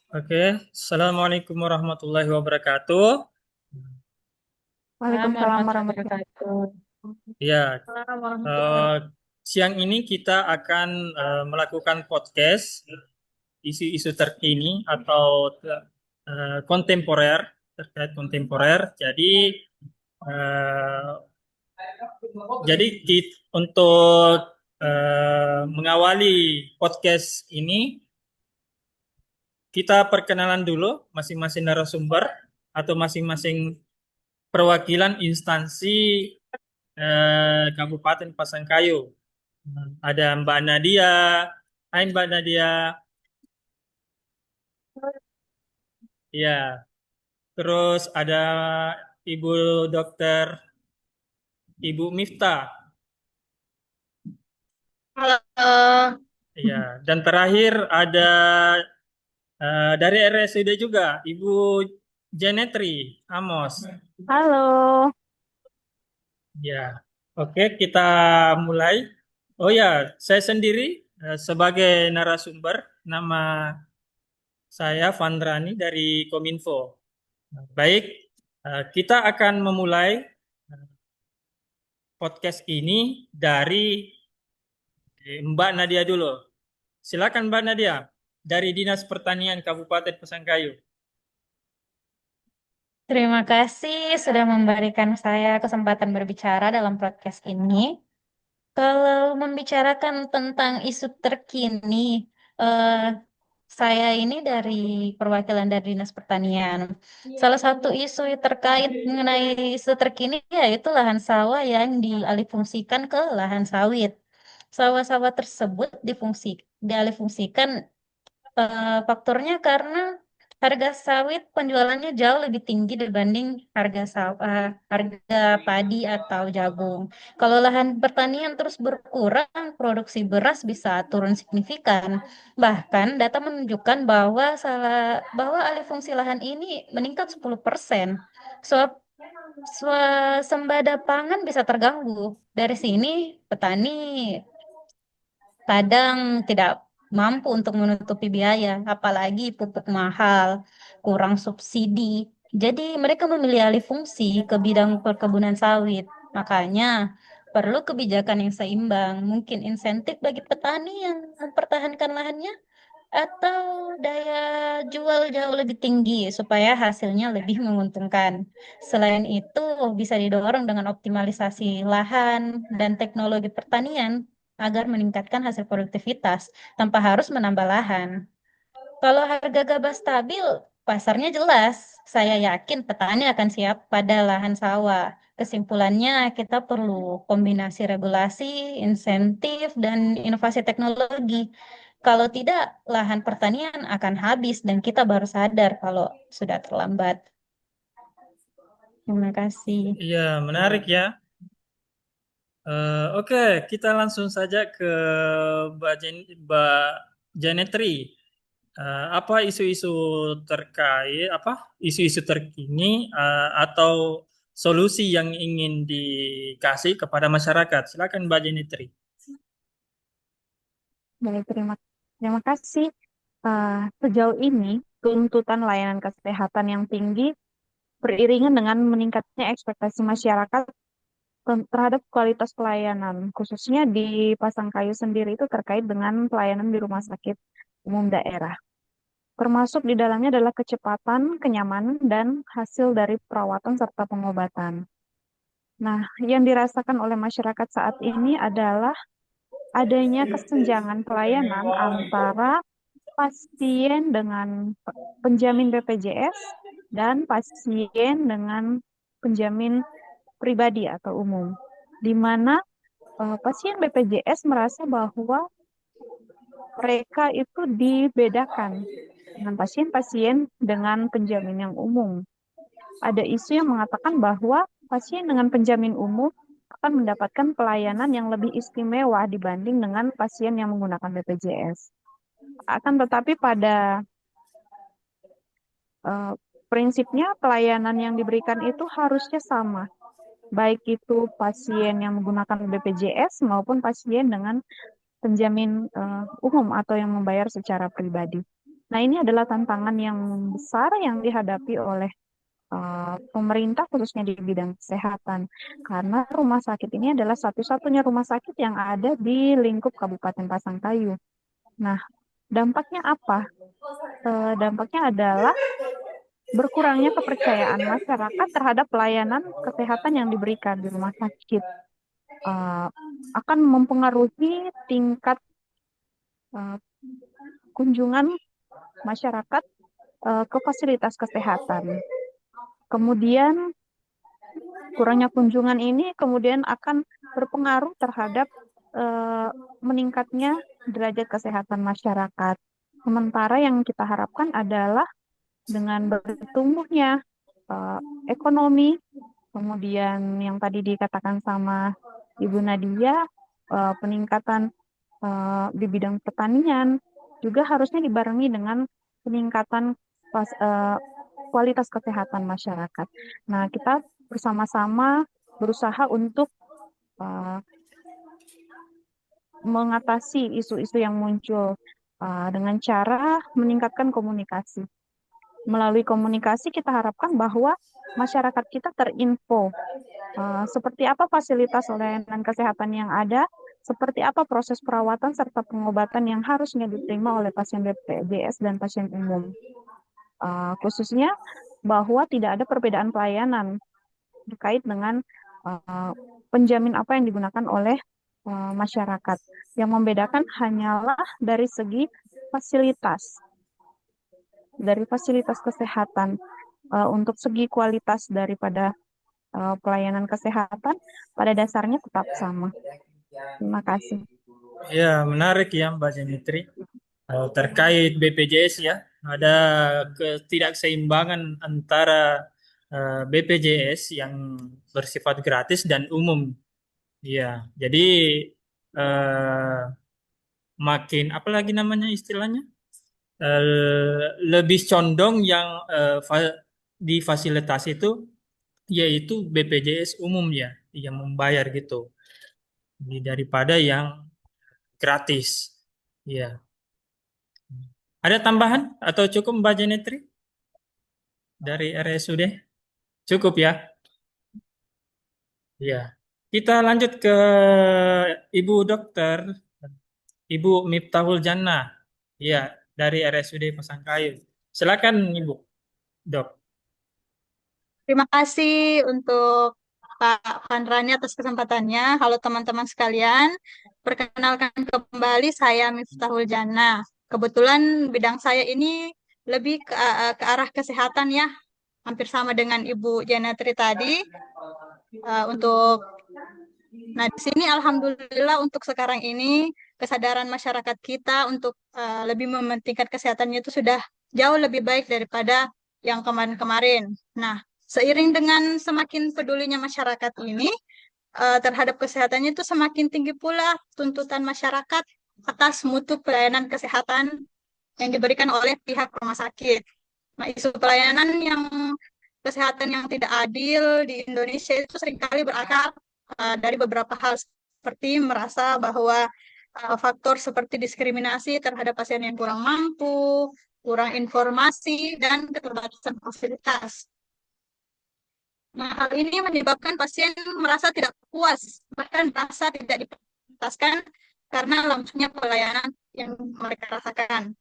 Oke, Assalamualaikum warahmatullahi wabarakatuh. Salam Waalaikumsalam warahmatullahi warahmatullahi wabarakatuh. Ya, Salam warahmatullahi eh, siang ini kita akan melakukan podcast isu-isu terkini atau kontemporer terkait kontemporer. Eh, untuk mengawali podcast ini, kita perkenalan dulu masing-masing narasumber atau masing-masing perwakilan instansi Kabupaten Pasangkayu. Ada Mbak Nadia. Hai Mbak Nadia. Ya, terus ada Ibu Dokter Ibu Miftah. Halo. Ya, dan terakhir ada dari RSUD juga Ibu Janetri Amos. Halo, Ya, oke kita mulai. Oh ya, saya sendiri sebagai narasumber, nama saya Vandrani dari Kominfo. Baik, kita akan memulai podcast ini dari Mbak Nadia dulu. Silakan Mbak Nadia, dari Dinas Pertanian Kabupaten Pasangkayu. terima kasih sudah memberikan saya kesempatan berbicara dalam podcast ini. Kalau membicarakan tentang isu terkini, eh, saya ini dari perwakilan dari Dinas Pertanian. Salah satu isu terkait mengenai isu terkini yaitu lahan sawah yang dialihfungsikan ke lahan sawit. Sawah-sawah tersebut dialihfungsikan. Faktornya karena harga sawit penjualannya jauh lebih tinggi dibanding harga padi atau jagung. Kalau lahan pertanian terus berkurang, produksi beras bisa turun signifikan. Bahkan data menunjukkan bahwa alih fungsi lahan ini meningkat 10%. Sebab swasembada pangan bisa terganggu. Dari sini petani kadang tidak mampu untuk menutupi biaya, apalagi pupuk mahal, kurang subsidi. Jadi mereka memilih alih fungsi ke bidang perkebunan sawit. Makanya perlu kebijakan yang seimbang, mungkin insentif bagi petani yang mempertahankan lahannya atau daya jual jauh lebih tinggi supaya hasilnya lebih menguntungkan. Selain itu, bisa didorong dengan optimalisasi lahan dan teknologi pertanian agar meningkatkan hasil produktivitas tanpa harus menambah lahan. Kalau harga gabah stabil, pasarnya jelas. Saya yakin petani akan siap pada lahan sawah. Kesimpulannya, kita perlu kombinasi regulasi, insentif, dan inovasi teknologi. Kalau tidak, lahan pertanian akan habis dan kita baru sadar kalau sudah terlambat. Terima kasih. Iya, menarik ya. Oke, kita langsung saja ke Mbak Janetri. Apa isu-isu terkait apa isu-isu terkini atau solusi yang ingin dikasih kepada masyarakat? Silakan Mbak Janetri. Baik, terima kasih. Sejauh ini, tuntutan layanan kesehatan yang tinggi beriringan dengan meningkatnya ekspektasi masyarakat terhadap kualitas pelayanan, khususnya di Pasangkayu sendiri itu terkait dengan pelayanan di rumah sakit umum daerah. Termasuk di dalamnya adalah kecepatan, kenyamanan, dan hasil dari perawatan serta pengobatan. Nah, yang dirasakan oleh masyarakat saat ini adalah adanya kesenjangan pelayanan antara pasien dengan penjamin BPJS dan pasien dengan penjamin pribadi atau umum, di mana pasien BPJS merasa bahwa mereka itu dibedakan dengan pasien-pasien dengan penjamin yang umum. Ada isu yang mengatakan bahwa pasien dengan penjamin umum akan mendapatkan pelayanan yang lebih istimewa dibanding dengan pasien yang menggunakan BPJS. Akan tetapi pada eh, prinsipnya pelayanan yang diberikan itu harusnya sama, baik itu pasien yang menggunakan BPJS maupun pasien dengan penjamin umum atau yang membayar secara pribadi. Nah, ini adalah tantangan yang besar yang dihadapi oleh pemerintah khususnya di bidang kesehatan. Karena rumah sakit ini adalah satu-satunya rumah sakit yang ada di lingkup Kabupaten Pasangkayu. Nah, dampaknya apa? Dampaknya adalah berkurangnya kepercayaan masyarakat terhadap pelayanan kesehatan yang diberikan di rumah sakit. Akan mempengaruhi tingkat kunjungan masyarakat ke fasilitas kesehatan. Kemudian kurangnya kunjungan ini kemudian akan berpengaruh terhadap meningkatnya derajat kesehatan masyarakat. Sementara yang kita harapkan adalah dengan bertumbuhnya ekonomi, kemudian yang tadi dikatakan sama Ibu Nadia, peningkatan di bidang pertanian juga harusnya dibarengi dengan peningkatan kualitas kesehatan masyarakat. Nah, kita bersama-sama berusaha untuk mengatasi isu-isu yang muncul dengan cara meningkatkan komunikasi. Melalui komunikasi kita harapkan bahwa masyarakat kita terinfo seperti apa fasilitas layanan kesehatan yang ada, seperti apa proses perawatan serta pengobatan yang harusnya diterima oleh pasien BPJS dan pasien umum. Khususnya bahwa tidak ada perbedaan pelayanan terkait dengan penjamin apa yang digunakan oleh masyarakat. Yang membedakan hanyalah dari segi fasilitas, dari fasilitas kesehatan. Untuk segi kualitas daripada pelayanan kesehatan pada dasarnya tetap sama. Terima kasih. Ya, menarik ya Mbak Jenitri. Terkait BPJS ya, ada ketidakseimbangan antara BPJS yang bersifat gratis dan umum. Ya, jadi eh, makin apa lagi namanya istilahnya? Lebih condong yang difasilitasi itu yaitu BPJS umum ya, yang membayar gitu, daripada yang gratis. Ya. Ada tambahan atau cukup Mbak Jenetri dari RSUD? Cukup ya? Ya. Kita lanjut ke Ibu Dokter, Ibu Miftahul Jannah. Ya, dari RSUD Pasangkayu. Silakan Ibu, Dok. Terima kasih untuk Pak Fandrani atas kesempatannya. Halo teman-teman sekalian, perkenalkan kembali saya Miftahul Jannah. Kebetulan bidang saya ini lebih ke arah kesehatan ya, hampir sama dengan Ibu Janetri tadi. Untuk Nah, di sini alhamdulillah untuk sekarang ini kesadaran masyarakat kita untuk lebih mementingkan kesehatannya itu sudah jauh lebih baik daripada yang kemarin-kemarin. Nah, seiring dengan semakin pedulinya masyarakat ini terhadap kesehatannya itu semakin tinggi pula tuntutan masyarakat atas mutu pelayanan kesehatan yang diberikan oleh pihak rumah sakit. Nah, isu pelayanan yang kesehatan yang tidak adil di Indonesia itu seringkali berakar dari beberapa hal seperti merasa bahwa faktor seperti diskriminasi terhadap pasien yang kurang mampu, kurang informasi, dan keterbatasan fasilitas. Nah, hal ini menyebabkan pasien merasa tidak puas, bahkan merasa tidak diprioritaskan karena lambatnya pelayanan yang mereka rasakan.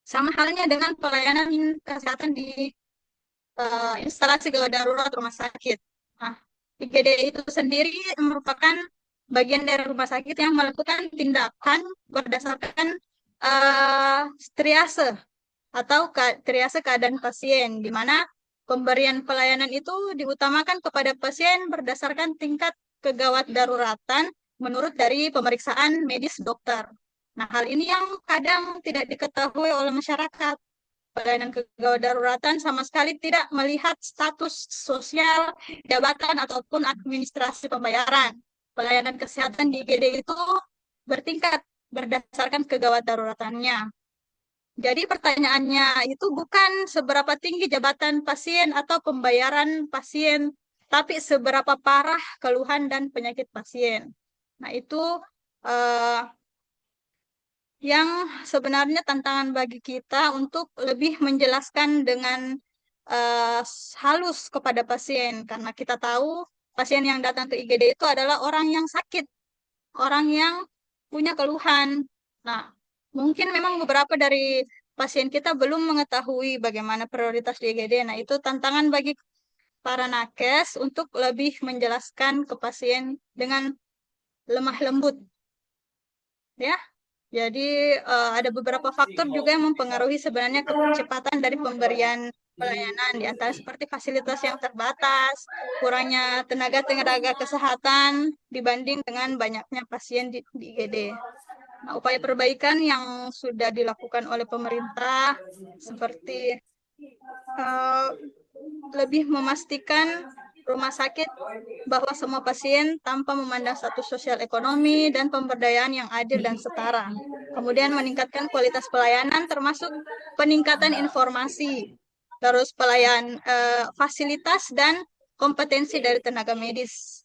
Sama halnya dengan pelayanan kesehatan di instalasi gawat darurat rumah sakit. Nah, IGD itu sendiri merupakan bagian dari rumah sakit yang melakukan tindakan berdasarkan triase atau triase keadaan pasien, di mana pemberian pelayanan itu diutamakan kepada pasien berdasarkan tingkat kegawat daruratan menurut dari pemeriksaan medis dokter. Nah, hal ini yang kadang tidak diketahui oleh masyarakat. Pelayanan kegawat daruratan sama sekali tidak melihat status sosial, jabatan, ataupun administrasi pembayaran. Pelayanan kesehatan di IGD itu bertingkat berdasarkan kegawat daruratannya. Jadi pertanyaannya itu bukan seberapa tinggi jabatan pasien atau pembayaran pasien, tapi seberapa parah keluhan dan penyakit pasien. Nah, itu yang sebenarnya tantangan bagi kita untuk lebih menjelaskan dengan halus kepada pasien, karena kita tahu pasien yang datang ke IGD itu adalah orang yang sakit, orang yang punya keluhan. Nah, mungkin memang beberapa dari pasien kita belum mengetahui bagaimana prioritas di IGD. Nah, itu tantangan bagi para nakes untuk lebih menjelaskan ke pasien dengan lemah lembut, ya. Jadi ada beberapa faktor juga yang mempengaruhi sebenarnya kecepatan dari pemberian pelayanan, di antara seperti fasilitas yang terbatas, kurangnya tenaga kesehatan dibanding dengan banyaknya pasien di IGD. Nah, upaya perbaikan yang sudah dilakukan oleh pemerintah seperti eh, lebih memastikan rumah sakit bahwa semua pasien tanpa memandang status sosial ekonomi dan pemberdayaan yang adil dan setara. Kemudian meningkatkan kualitas pelayanan termasuk peningkatan informasi, terus fasilitas dan kompetensi dari tenaga medis.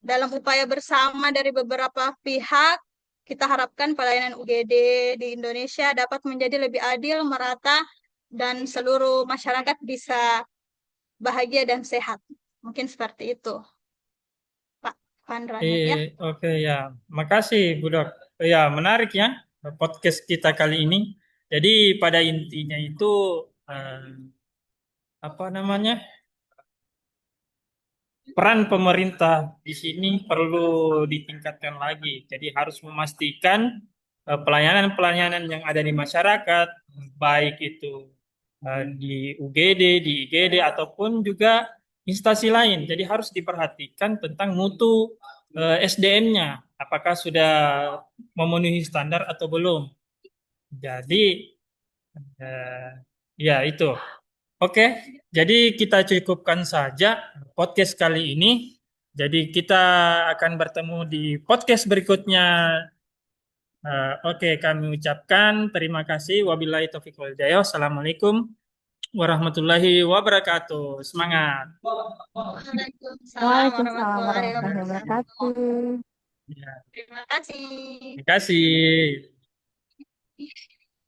Dalam upaya bersama dari beberapa pihak, kita harapkan pelayanan UGD di Indonesia dapat menjadi lebih adil, merata, dan seluruh masyarakat bisa bahagia dan sehat. Mungkin seperti itu, Pak Pandranya ya. Oke ya, makasih Bu Dok. Ya, menarik ya podcast kita kali ini. Jadi pada intinya itu apa namanya? Peran pemerintah di sini perlu ditingkatkan lagi. Jadi harus memastikan pelayanan-pelayanan yang ada di masyarakat, baik itu di UGD, di IGD, ataupun juga instansi lain. Jadi harus diperhatikan tentang mutu SDM-nya, apakah sudah memenuhi standar atau belum. Jadi ya itu. Oke, jadi kita cukupkan saja podcast kali ini. Jadi kita akan bertemu di podcast berikutnya. Oke, kami ucapkan terima kasih. Wabillahi taufiq wal hidayah. Assalamualaikum warahmatullahi wabarakatuh. Semangat. Waalaikumsalam Waalaikumsalam warahmatullahi warahmatullahi wabarakatuh. wabarakatuh. Ya, Terima kasih. terima kasih.